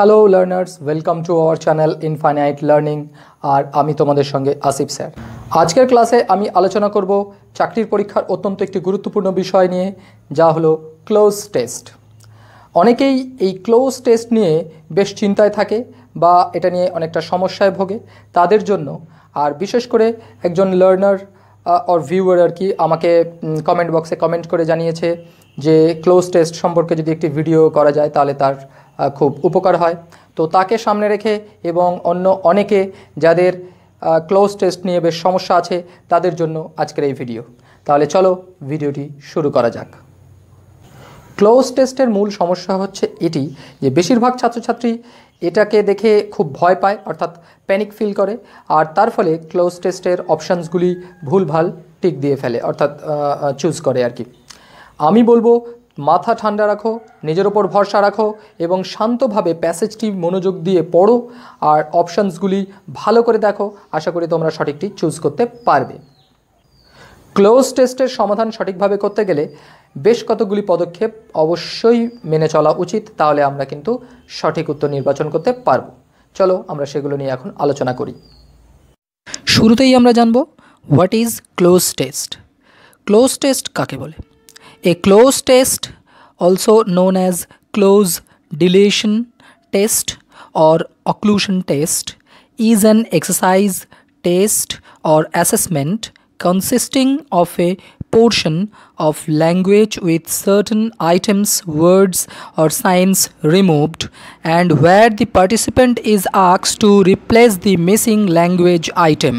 Hello learners, welcome to our channel infinite learning. আর আমি তোমাদের সঙ্গে আসিফ স্যার। আজকের ক্লাসে আমি আলোচনা করব চাকরির পরীক্ষার অত্যন্ত একটি গুরুত্বপূর্ণ বিষয় নিয়ে, যা হলো ক্লোজ টেস্ট। অনেকেই এই ক্লোজ টেস্ট নিয়ে বেশ চিন্তায় থাকে বা এটা নিয়ে অনেকটা সমস্যায় ভোগে। তাদের জন্য, আর বিশেষ করে একজন লার্নার অর ভিউয়ার আর কি আমাকে কমেন্ট বক্সে কমেন্ট করে জানিয়েছে যে ক্লোজ টেস্ট সম্পর্কে যদি একটি ভিডিও করা যায় তাহলে তার খুব উপকার হয়। তো তাকে সামনে রেখে এবং অন্য অনেকে যাদের ক্লোজ টেস্ট নিয়ে বেশ সমস্যা আছে তাদের জন্য আজকের এই ভিডিও। তাহলে চলো ভিডিওটি শুরু করা যাক। ক্লোজ টেস্টের মূল সমস্যা হচ্ছে এটি যে বেশিরভাগ ছাত্রছাত্রী এটাকে দেখে খুব ভয় পায়, অর্থাৎ প্যানিক ফিল করে, আর তার ফলে ক্লোজ টেস্টের অপশানসগুলি ভুলভাল টিক দিয়ে ফেলে, অর্থাৎ চুজ করে আর কি। আমি বলবো মাথা ঠান্ডা রাখো, নিজের ওপর ভরসা রাখো এবং শান্তভাবে প্যাসেজটি মনোযোগ দিয়ে পড়ো আর অপশানসগুলি ভালো করে দেখো। আশা করি তোমরা সঠিকটি চুজ করতে পারবে। ক্লোজ টেস্টের সমাধান সঠিকভাবে করতে গেলে বেশ কতগুলি পদক্ষেপ অবশ্যই মেনে চলা উচিত, তাহলে আমরা কিন্তু সঠিক উত্তর নির্বাচন করতে পারব। চলো আমরা সেগুলো নিয়ে এখন আলোচনা করি। শুরুতেই আমরা জানব what is close test. Cloze test কাকে বলে? A close test, also known as close deletion test or occlusion test, is an exercise, test or assessment consisting of a portion of language with certain items, words or signs removed, and where the participant is asked to replace the missing language item.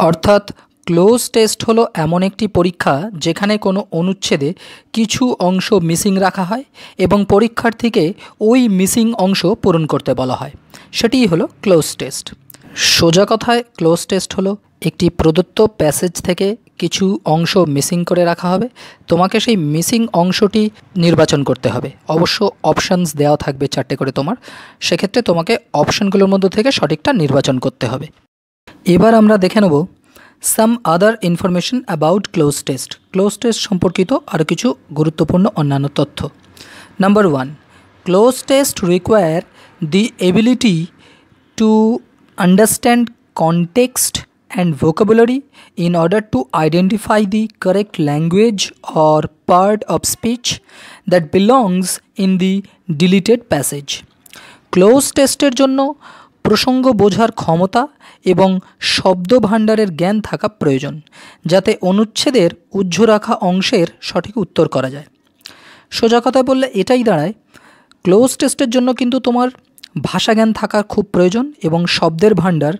অর্থাৎ cloze test হলো এমন একটি পরীক্ষা যেখানে কোনো অনুচ্ছেদে কিছু অংশ মিসিং রাখা হয় এবং পরীক্ষার্থীকে ওই মিসিং অংশ পূরণ করতে বলা হয়। সেটিই হলো ক্লোজ টেস্ট। সোজা কথায় ক্লোজ টেস্ট হলো একটি প্রদত্ত প্যাসেজ থেকে কিছু অংশ মিসিং করে রাখা হবে, তোমাকে সেই মিসিং অংশটি নির্বাচন করতে হবে। অবশ্য অপশানস দেওয়া থাকবে 4টে করে তোমার, সেক্ষেত্রে তোমাকে অপশানগুলোর মধ্যে থেকে সঠিকটা নির্বাচন করতে হবে। এবার আমরা দেখে নেব some other information about cloze test. Cloze test সম্পর্কিত আরও কিছু গুরুত্বপূর্ণ অন্যান্য তথ্য। Number 1, cloze test require the ability to understand context and vocabulary in order to identify the correct language or part of speech that belongs in the deleted passage. Cloze টেস্টের জন্য প্রসঙ্গ বোঝার ক্ষমতা এবং শব্দভাণ্ডারের জ্ঞান থাকা প্রয়োজন, যাতে অনুচ্ছেদের উজ্জ্ব রাখা অংশের সঠিক উত্তর করা যায়। সোজা কথা বললে এটাই দাঁড়ায়, ক্লোজ টেস্টের জন্য কিন্তু তোমার ভাষা জ্ঞান থাকার খুব প্রয়োজন এবং শব্দের ভাণ্ডার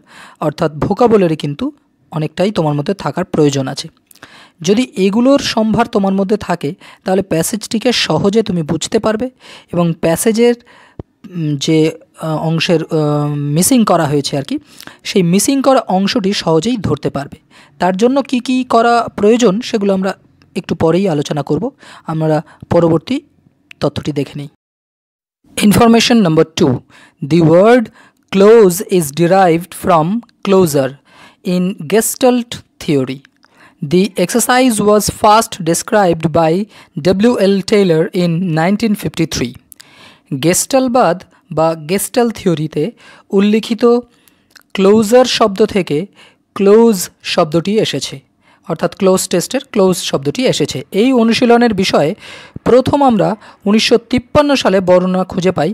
অর্থাৎ ভোকাবুলারি কিন্তু অনেকটাই তোমার মধ্যে থাকার প্রয়োজন আছে। যদি এগুলোর সম্ভার তোমার মধ্যে থাকে তাহলে প্যাসেজটিকে সহজে তুমি বুঝতে পারবে এবং প্যাসেজের যে অংশের মিসিং করা হয়েছে আর কি, সেই মিসিং করা অংশটি সহজেই ধরতে পারবে। তার জন্য কি কি করা প্রয়োজন সেগুলো আমরা একটু পরেই আলোচনা করব। আমরা পরবর্তী তথ্যটি দেখে নিই। Information number 2, the word cloze is derived from closure in gestalt theory. The exercise was first described by W.L. Taylor in 1953. গেস্টালবাদ বা গেস্টাল থিওরিতে উল্লিখিত ক্লোজার শব্দ থেকে ক্লোজ শব্দটি এসেছে, অর্থাৎ ক্লোজ টেস্টের ক্লোজ শব্দটি এসেছে। এই অনুশীলনের বিষয়ে প্রথম আমরা 1953 সালে বর্ণনা খুঁজে পাই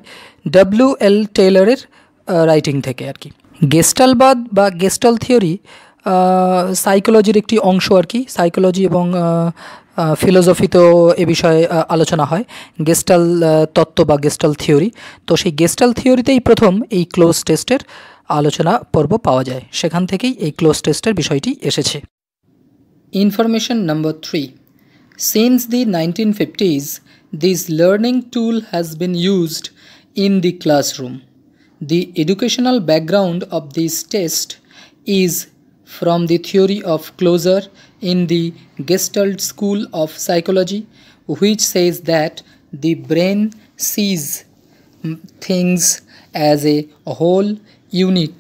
W.L. টেইলরের রাইটিং থেকে আর কি। গেস্টালবাদ বা গেস্টাল থিওরি সাইকোলজির একটি অংশ আর কি। সাইকোলজি এবং ফিলোসফিতেও এ বিষয়ে আলোচনা হয়, গেস্টাল তত্ত্ব বা গেস্টাল থিওরি। তো সেই গেস্টাল থিওরিতেই প্রথম এই ক্লোজ টেস্টের আলোচনা পর্ব পাওয়া যায়, সেখান থেকেই এই ক্লোজ টেস্টের বিষয়টি এসেছে। Information number 3, since the 1950s this learning tool has been used in the classroom. The educational background of this test is from the theory of closure in the Gestalt school of psychology, which says that the brain sees things as a whole unit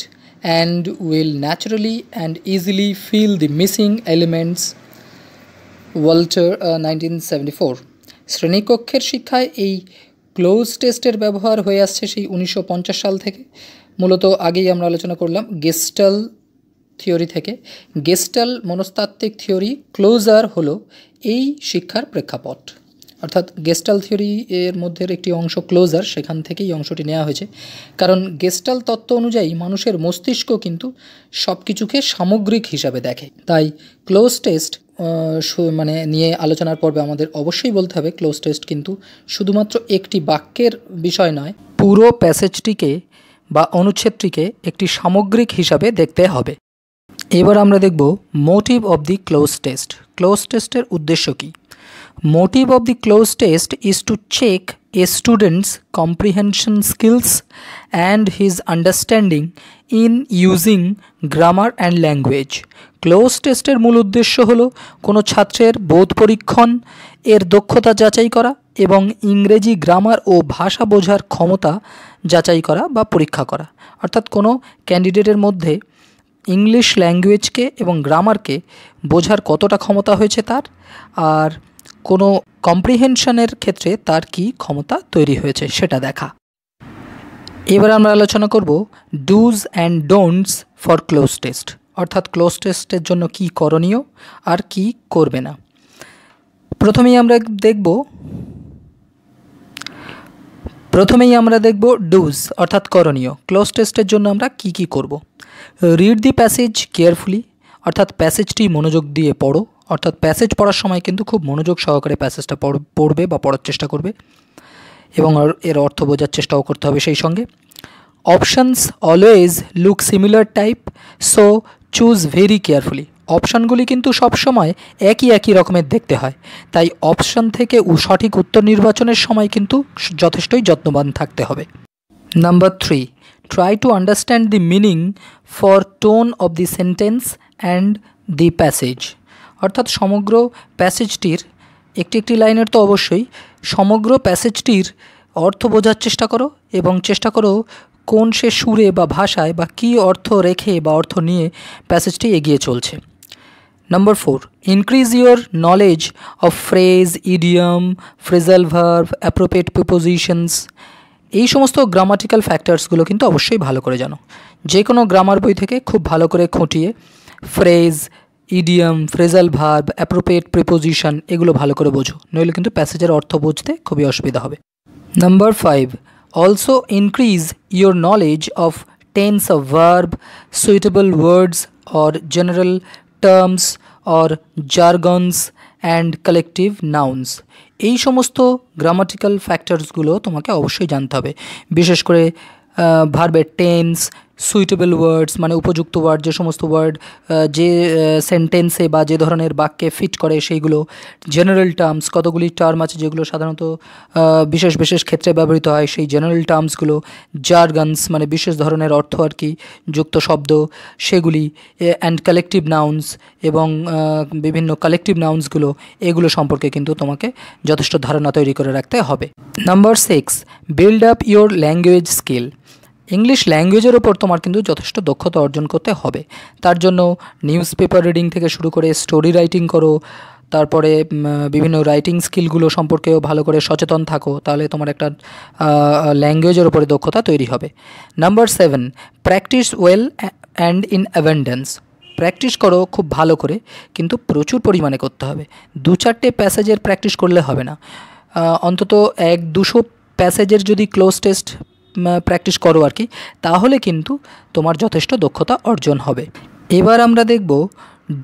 and will naturally and easily fill the missing elements. Walter 1974। শ্রেণীকক্ষের শিক্ষায় এই close টেস্টের ব্যবহার হয়ে আসছে সেই 1950 সাল থেকে। মূলত আগেই আমরা আলোচনা করলাম গেস্টাল থিওরি থেকে। গেস্টাল মনস্তাত্ত্বিক থিওরি, ক্লোজার হলো এই শিক্ষার প্রেক্ষাপট। অর্থাৎ গেস্টাল থিওরি এর মধ্যে একটি অংশ ক্লোজার, সেখান থেকেই অংশটি নেওয়া হয়েছে। কারণ গেস্টাল তত্ত্ব অনুযায়ী মানুষের মস্তিষ্ক কিন্তু সব কিছুকে সামগ্রিক হিসাবে দেখে। তাই ক্লোজ টেস্ট মানে নিয়ে আলোচনার পর্বে আমাদের অবশ্যই বলতে হবে ক্লোজ টেস্ট কিন্তু শুধুমাত্র একটি বাক্যের বিষয় নয়, পুরো প্যাসেজটিকে বা অনুচ্ছেদটিকে একটি সামগ্রিক হিসাবে দেখতে হবে। এবার আমরা দেখব motive of the cloze test. Cloze টেস্টের উদ্দেশ্য কী? Motive of the cloze test is to check a student's comprehension skills and his understanding in using grammar and language. Cloze টেস্টের মূল উদ্দেশ্য হলো কোনো ছাত্রের বোধ পরীক্ষণ, এর দক্ষতা যাচাই করা এবং ইংরেজি গ্রামার ও ভাষা বোঝার ক্ষমতা যাচাই করা বা পরীক্ষা করা। অর্থাৎ কোনো ক্যান্ডিডেটের মধ্যে ইংলিশ ল্যাঙ্গুয়েজকে এবং গ্রামারকে বোঝার কতটা ক্ষমতা হয়েছে তার, আর কোনো কম্প্রিহেনশনের ক্ষেত্রে তার কি ক্ষমতা তৈরি হয়েছে সেটা দেখা। এবার আমরা আলোচনা করব dos and don'ts for cloze test. অর্থাৎ ক্লোজ টেস্টের জন্য কি করণীয় আর কি করবে না। প্রথমেই আমরা দেখব ডুজ অর্থাৎ করণীয়। ক্লোজ টেস্টের জন্য আমরা কি করব। রিড দি প্যাসেজ কেয়ারফুলি, অর্থাৎ প্যাসেজটি মনোযোগ দিয়ে পড়ো। অর্থাৎ প্যাসেজ পড়ার সময় কিন্তু খুব মনোযোগ সহকারে প্যাসেজটা পড়বে বা পড়ার চেষ্টা করবে এবং এর অর্থ বোঝার চেষ্টাও করতে হবে সেই সঙ্গে। Options always look similar type, so choose very carefully. অপশানগুলি কিন্তু সবসময় একই রকমের দেখতে হয়, তাই অপশান থেকে সঠিক উত্তর নির্বাচনের সময় কিন্তু যথেষ্টই যত্নবান থাকতে হবে। Number 3, try to understand the meaning for tone of the sentence and the passage. অর্থাৎ সমগ্র প্যাসেজটির একটি লাইনের তো অবশ্যই, সমগ্র প্যাসেজটির অর্থ বোঝার চেষ্টা করো এবং চেষ্টা করো কোন সে সুরে বা ভাষায় বা কী অর্থ রেখে বা অর্থ নিয়ে প্যাসেজটি এগিয়ে চলছে। Number 4, increase your knowledge of phrase, idiom, phrasal verb, appropriate prepositions. এই সমস্ত গ্রামাটিক্যাল ফ্যাক্টরসগুলো কিন্তু অবশ্যই ভালো করে জানো। যে কোনো গ্রামার বই থেকে খুব ভালো করে খুঁটিয়ে phrase, idiom, phrasal verb, appropriate preposition এগুলো ভালো করে বোঝো, নইলে কিন্তু প্যাসেজের অর্থ বুঝতে খুবই অসুবিধা হবে। Number 5, also increase your knowledge of tense of verb, suitable words or general terms or jargons and collective nouns. এই সমস্ত গ্রামাটিক্যাল ফ্যাক্টরসগুলো তোমাকে অবশ্যই জানতে হবে, বিশেষ করে ভার্বের টেন্স, সুইটেবল ওয়ার্ডস মানে উপযুক্ত ওয়ার্ড, যে সমস্ত ওয়ার্ড যে সেন্টেন্সে বা যে ধরনের বাক্যে ফিট করে সেইগুলো, জেনারেল টার্মস, কতগুলি টার্ম আছে যেগুলো সাধারণত বিশেষ ক্ষেত্রে ব্যবহৃত হয় সেই জেনারেল টার্মসগুলো, জার্গনস মানে বিশেষ ধরনের অর্থ আর কি যুক্ত শব্দ সেগুলি, অ্যান্ড কালেকটিভ নাউন্স এবং বিভিন্ন কালেকটিভ নাউন্সগুলো, এগুলো সম্পর্কে কিন্তু তোমাকে যথেষ্ট ধারণা তৈরি করে রাখতে হবে। Number 6, build up your language skill. English ল্যাঙ্গুয়েজের ওপর তোমার কিন্তু যথেষ্ট দক্ষতা অর্জন করতে হবে। তার জন্য নিউজ পেপার রিডিং থেকে শুরু করে স্টোরি রাইটিং করো, তারপরে বিভিন্ন রাইটিং স্কিলগুলো সম্পর্কেও ভালো করে সচেতন থাকো, তাহলে তোমার একটা ল্যাঙ্গুয়েজের ওপরে দক্ষতা তৈরি হবে। Number 7, practice well and in abundance. Practice করো খুব ভালো করে, কিন্তু প্রচুর পরিমাণে করতে হবে। 2-4টে প্যাসেজের প্র্যাকটিস করলে হবে না, অন্তত 100-200 প্যাসেজের যদি ক্লোজ টেস্ট প্র্যাকটিস করো আর কি, তাহলে কিন্তু তোমার যথেষ্ট দক্ষতা অর্জন হবে। এবার আমরা দেখব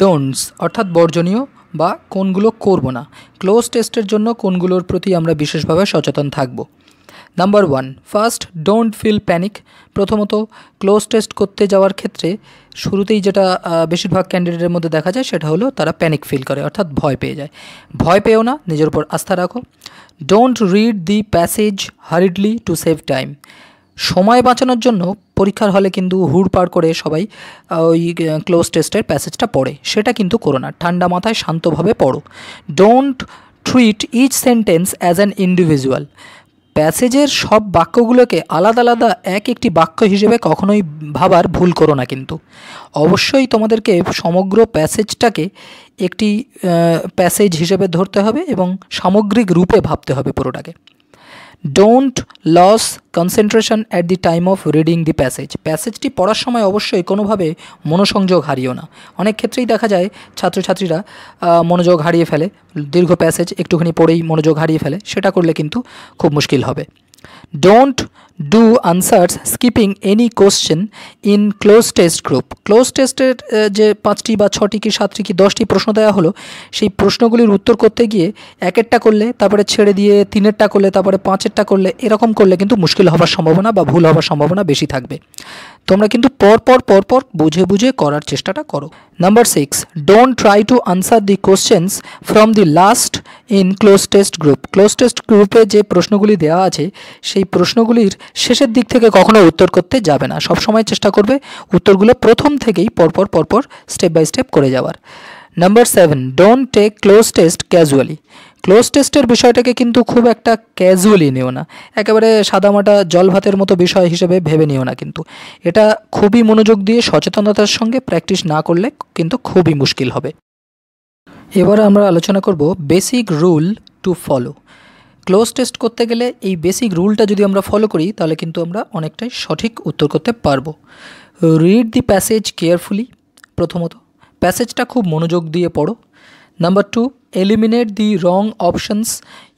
ডোন্টস অর্থাৎ বর্জনীয় বা কোনগুলো করব না, ক্লোজ টেস্টের জন্য কোনগুলোর প্রতি আমরা বিশেষভাবে সচেতন থাকব। Number 1, first, don't feel panic. প্রথমত ক্লোজ টেস্ট করতে যাওয়ার ক্ষেত্রে শুরুতেই যেটা বেশিরভাগ ক্যান্ডিডেটের মধ্যে দেখা যায় সেটা হলো তারা প্যানিক ফিল করে, অর্থাৎ ভয় পেয়ে যায়। ভয় পেও না, নিজের উপর আস্থা রাখো। Don't read the passage হারিডলি to save time. সময় বাঁচানোর জন্য পরীক্ষার হলে কিন্তু হুড়পাড় করে সবাই ওই ক্লোজ টেস্টের প্যাসেজটা পড়ে, সেটা কিন্তু করো না, ঠান্ডা মাথায় শান্তভাবে পড়ো। Don't treat each sentence as an individual. প্যাসেজের সব বাক্যগুলোকে আলাদা আলাদা একটি বাক্য হিসেবে কখনোই ভাবার ভুল করো না, কিন্তু অবশ্যই তোমাদেরকে সমগ্র প্যাসেজটাকে একটি প্যাসেজ হিসেবে ধরতে হবে এবং সামগ্রিক রূপে ভাবতে হবে পুরোটাকে। Don't lose concentration at the time of reading the প্যাসেজটি পড়ার সময় অবশ্যই কোনোভাবে মনোসংযোগ হারিও না। অনেক ক্ষেত্রেই দেখা যায় ছাত্রছাত্রীরা মনোযোগ হারিয়ে ফেলে, দীর্ঘ প্যাসেজ একটুখানি পড়েই মনোযোগ হারিয়ে ফেলে, সেটা করলে কিন্তু খুব মুশকিল হবে। Don't do answers skipping any question in cloze test group. Close টেস্টের যে 5টি বা 6টি কি 7টি কি 10টি প্রশ্ন দেওয়া হলো, সেই প্রশ্নগুলির উত্তর করতে গিয়ে একেরটা করলে তারপরে ছেড়ে দিয়ে 3এরটা করলে তারপরে 5এরটা করলে, এরকম করলে কিন্তু মুশকিল হওয়ার সম্ভাবনা বা ভুল হওয়ার সম্ভাবনা বেশি থাকবে। তোমরা কিন্তু পরপর বুঝে বুঝে করার চেষ্টাটা করো। Number 6, don't try to answer the questions from the last in cloze test group. Cloze test গ্রুপে যে প্রশ্নগুলি দেওয়া আছে সেই প্রশ্নগুলির শেষের দিক থেকে কখনো উত্তর করতে যাবে না। সবসময় চেষ্টা করবে উত্তরগুলো প্রথম থেকেই পরপর স্টেপ বাই স্টেপ করে যাওয়ার। Number 7, don't take cloze test casually. Close টেস্টের বিষয়টাকে কিন্তু খুব একটা ক্যাজুয়ালি নিও না, একেবারে সাদামাটা জল ভাতের মতো বিষয় হিসেবে ভেবে নিও না। কিন্তু এটা খুবই মনোযোগ দিয়ে সচেতনতার সঙ্গে প্র্যাকটিস না করলে কিন্তু খুবই মুশকিল হবে। এবার আমরা আলোচনা করব basic rule to follow. Close test করতে গেলে এই বেসিক রুলটা যদি আমরা ফলো করি তাহলে কিন্তু আমরা অনেকটাই সঠিক উত্তর করতে পারবো। Read the passage carefully. প্রথমত প্যাসেজটা খুব মনোযোগ দিয়ে পড়ো। Number 2, eliminate the wrong options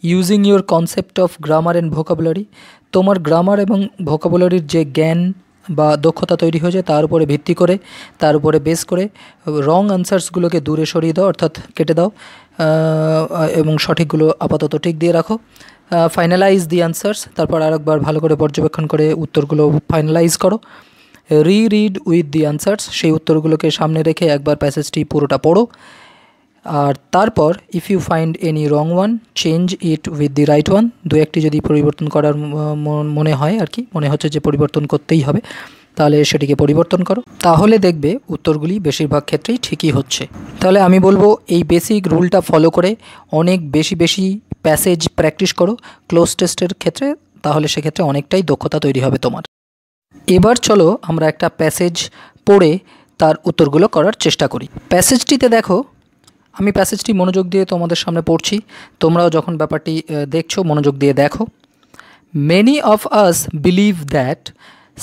using your concept of grammar and vocabulary. তোমার গ্রামার এবং ভোকাবুলারির যে জ্ঞান বা দক্ষতা তৈরি হয়েছে তার উপরে ভিত্তি করে, তার উপরে বেস করে রং আনসার্সগুলোকে দূরে সরিয়ে দাও, অর্থাৎ কেটে দাও, এবং সঠিকগুলো আপাতত ঠিক দিয়ে রাখো। ফাইনালাইজ দি আনসার্স, তারপর আরেকবার ভালো করে পর্যবেক্ষণ করে উত্তরগুলো ফাইনালাইজ করো। রিড উইথ দি আনসার্স, সেই উত্তরগুলোকে সামনে রেখে একবার প্যাসেজটি পুরোটা পড়ো। আর তারপর if you find any wrong one change it with the right one. দু একটি যদি পরিবর্তন করার মনে হয় আর কি, মনে হচ্ছে যে পরিবর্তন করতেই হবে, তাহলে সেটিকে পরিবর্তন করো। তাহলে দেখবে উত্তরগুলি বেশিরভাগ ক্ষেত্রেই ঠিকই হচ্ছে। তাহলে আমি বলবো এই বেসিক রুলটা ফলো করে অনেক বেশি প্যাসেজ প্র্যাকটিস করো ক্লোজ টেস্টের ক্ষেত্রে, তাহলে সেক্ষেত্রে অনেকটাই দক্ষতা তৈরি হবে তোমার। এবার চলো আমরা একটা প্যাসেজ পড়ে তার উত্তরগুলো করার চেষ্টা করি। প্যাসেজটিতে দেখো, আমি প্যাসেজটি মনোযোগ দিয়ে তোমাদের সামনে পড়ছি, তোমরাও যখন ব্যাপারটি দেখছো মনোযোগ দিয়ে দেখো। Many of us believe that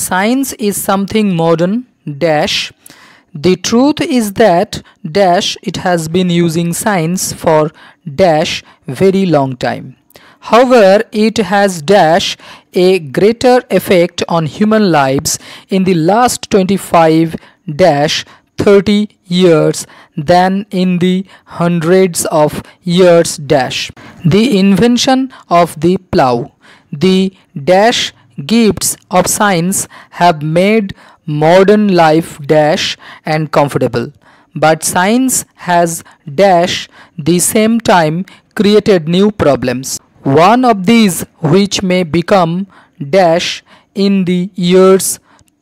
science is something modern dash the truth is that dash it has been using science for dash very long time. However, it has dash a greater effect on human lives in the last 25 dash 30 years than in the hundreds of years dash. The invention of the plough, the dash gifts of science have made modern life dash and comfortable, but science has dash the same time created new problems. One of these which may become dash in the years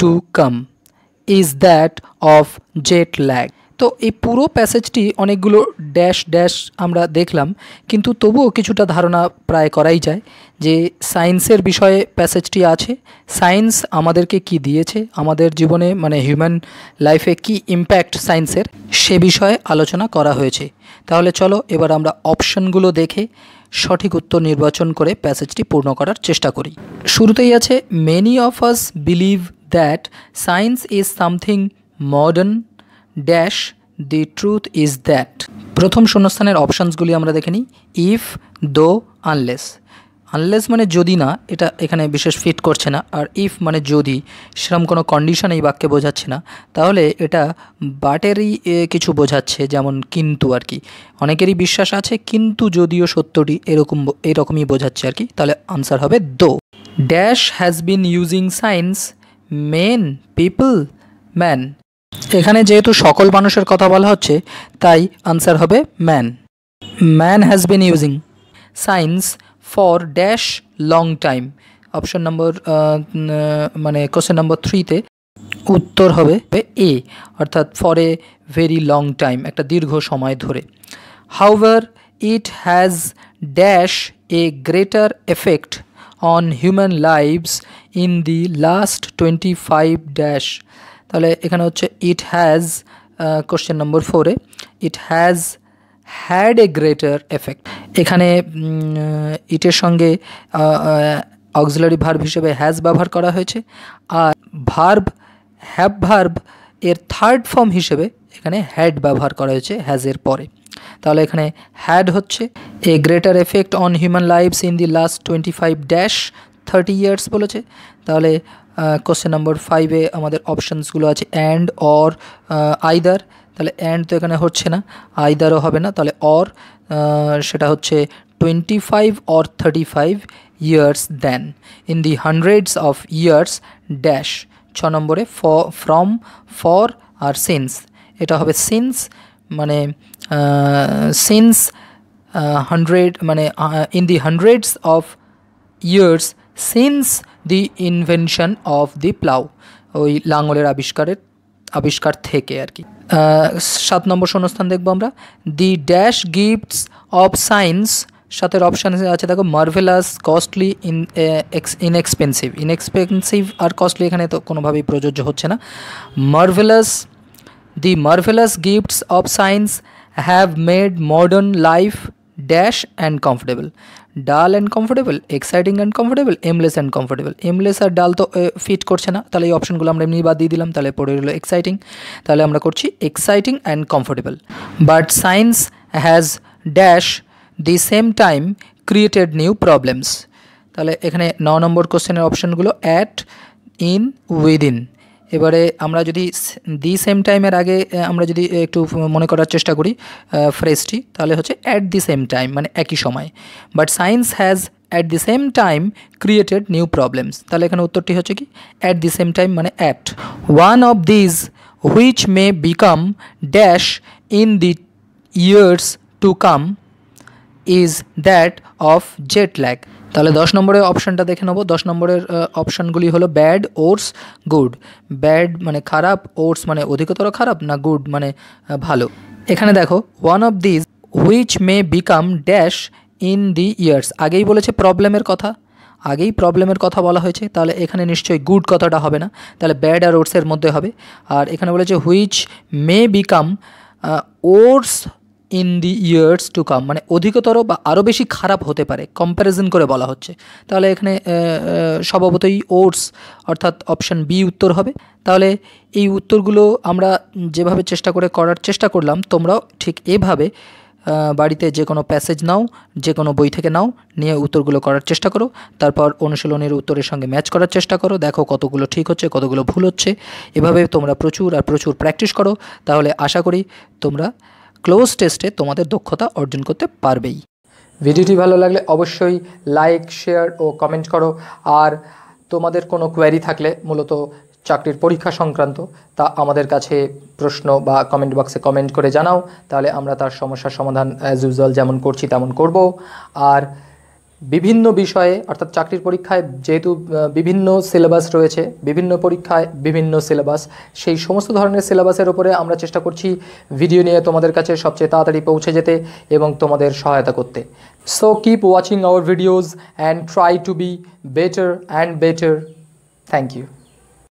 to come is that of jet lag. তো এই পুরো প্যাসেজটি অনেকগুলো dash আমরা দেখলাম, কিন্তু তবুও কিছুটা ধারণা প্রায় করাই যায় যে সায়েন্সের বিষয়ে প্যাসেজটি আছে। সায়েন্স আমাদেরকে কি দিয়েছে, আমাদের জীবনে মানে হিউম্যান লাইফে কি ইম্প্যাক্ট সায়েন্সের, সে বিষয়ে আলোচনা করা হয়েছে। তাহলে চলো এবার আমরা অপশনগুলো দেখে সঠিক উত্তর নির্বাচন করে প্যাসেজটি পূর্ণ করার চেষ্টা করি। শুরুতেই আছে many of us believe that science is something modern dash the truth is that. প্রথম শূন্যস্থানের অপশানসগুলি আমরা দেখে নিই। ইফ, দো, আনলেস। আনলেস মানে যদি না, এটা এখানে বিশেষ ফিট করছে না। আর ইফ মানে যদি, সেরকম কোনো কন্ডিশন এই বাক্যে বোঝাচ্ছে না। তাহলে এটা বাটেরই কিছু বোঝাচ্ছে, যেমন কিন্তু আর কি। অনেকেরই বিশ্বাস আছে কিন্তু যদিও সত্যটি, এরকমই বোঝাচ্ছে আর কি। তাহলে আনসার হবে দো। Dash has been using science men people man. এখানে যেহেতু সকল মানুষের কথা বলা হচ্ছে তাই আনসার হবে man. Man has been using science for dash long time. Option number মানে কোশ্চেন নম্বর 3তে উত্তর হবে এ, অর্থাৎ for a very long time, একটা দীর্ঘ সময় ধরে। However it has dash a greater effect on human lives in the last 25 dash. তাহলে এখানে হচ্ছে ইট হ্যাজ, কোশ্চেন নম্বর 4-এ it has had a greater effect. এখানে ইটের সঙ্গে অক্সিলারি ভার্ব হিসেবে হ্যাজ ব্যবহার করা হয়েছে, আর ভার্ব হ্যাভ ভার্ব এর থার্ড ফর্ম হিসেবে এখানে হ্যাড ব্যবহার করা হয়েছে হ্যাজের পরে। তাহলে এখানে হ্যাড হচ্ছে a greater effect on human lives in the last 25-30 years বলেছে। তাহলে কোশ্চেন নম্বর 5-এ আমাদের অপশানসগুলো আছে অ্যান্ড, অর, আইদার। তাহলে অ্যান্ড তো এখানে হচ্ছে না, আইদারও হবে না, তাহলে অর সেটা হচ্ছে 25 or 35 years then in the hundreds of years dash. 6 নম্বরে ফ্রম, ফর আর সিন্স, এটা হবে সিন্স মানে সিন্স 100 মানে in the hundreds of years since the invention of the plough, ওই লাঙলের আবিষ্কার থেকে আর কি। 7 নম্বর শূন্যস্থান দেখবো আমরা, the dash gifts of science, সাথের অপশান আছে দেখো মার্ভেলাস, কস্টলি, ইনএক্সপেন্সিভ আর কস্টলি এখানে তো কোনোভাবেই প্রযোজ্য হচ্ছে না। Marvellous, the marvellous gifts of science have made modern life dash and comfortable, dull and comfortable, exciting and comfortable, aimless and comfortable. Aimless আর ডাল তো ফিট করছে না, তাহলে এই অপশনগুলো আমরা এমনি বাদ দিয়ে দিলাম, তাহলে পড়ে রইল এক্সাইটিং। তাহলে আমরা করছি exciting and comfortable. But science has dash the same time created new problems. তাহলে এখানে 9 নম্বর কোশ্চেনের অপশানগুলো অ্যাট, ইন, উইদিন। এবারে আমরা যদি দি সেম টাইমের আগে আমরা যদি একটু মনে করার চেষ্টা করি ফ্রেজটি, তাহলে হচ্ছে অ্যাট দি সেম টাইম মানে একই সময়। But science has at the same time created new problems, তাহলে এখানে উত্তরটি হচ্ছে কি অ্যাট দি সেম টাইম মানে at. One of these which may become dash in the years to come is that of jet lag. তাহলে 10 নম্বরের অপশানটা দেখে নেবো। 10 নম্বরের অপশানগুলি হলো ব্যাড, ওর্স, গুড। ব্যাড মানে খারাপ, ওর্স মানে অধিকতর খারাপ, না গুড মানে ভালো। এখানে দেখো one of these which may become dash in the years, আগেই বলেছে প্রবলেমের কথা বলা হয়েছে, তাহলে এখানে নিশ্চয়ই গুড কথাটা হবে না, তাহলে ব্যাড আর ওর্সের মধ্যে হবে। আর এখানে বলেছে which may become worse in the years to come মানে অধিকতর বা আরও বেশি খারাপ হতে পারে, কম্প্যারিজন করে বলা হচ্ছে। তাহলে এখানে স্বভাবতই ওর্স অর্থাৎ অপশান বি উত্তর হবে। তাহলে এই উত্তরগুলো আমরা যেভাবে করার চেষ্টা করলাম, তোমরাও ঠিক এভাবে বাড়িতে যে কোনো প্যাসেজ নাও, যে কোনো বই থেকে নাও, নিয়ে উত্তরগুলো করার চেষ্টা করো। তারপর অনুশীলনের উত্তরের সঙ্গে ম্যাচ করার চেষ্টা করো, দেখো কতগুলো ঠিক হচ্ছে, কতগুলো ভুল হচ্ছে। এভাবে তোমরা প্রচুর প্র্যাকটিস করো, তাহলে আশা করি তোমরা ক্লোজ টেস্টে তোমাদের দক্ষতা অর্জন করতে পারবেই। ভিডিওটি ভালো লাগলে অবশ্যই লাইক, শেয়ার ও কমেন্ট করো। আর তোমাদের কোনো কোয়েরি থাকলে মূলত চাকরির পরীক্ষা সংক্রান্ত, তা আমাদের কাছে প্রশ্ন বা কমেন্ট বক্সে কমেন্ট করে জানাও, তাহলে আমরা তার সমস্যার সমাধান অ্যাজ ইউজুয়াল যেমন করছি তেমন করব। আর বিভিন্ন বিষয়ে অর্থাৎ চাকরির পরীক্ষায় যেহেতু বিভিন্ন সিলেবাস রয়েছে, বিভিন্ন পরীক্ষায় বিভিন্ন সিলেবাস, সেই সমস্ত ধরনের সিলেবাসের উপরে আমরা চেষ্টা করছি ভিডিও নিয়ে তোমাদের কাছে সবচেয়ে তাড়াতাড়ি পৌঁছে যেতে এবং তোমাদের সহায়তা করতে। So keep watching our videos and try to be better and better. Thank you.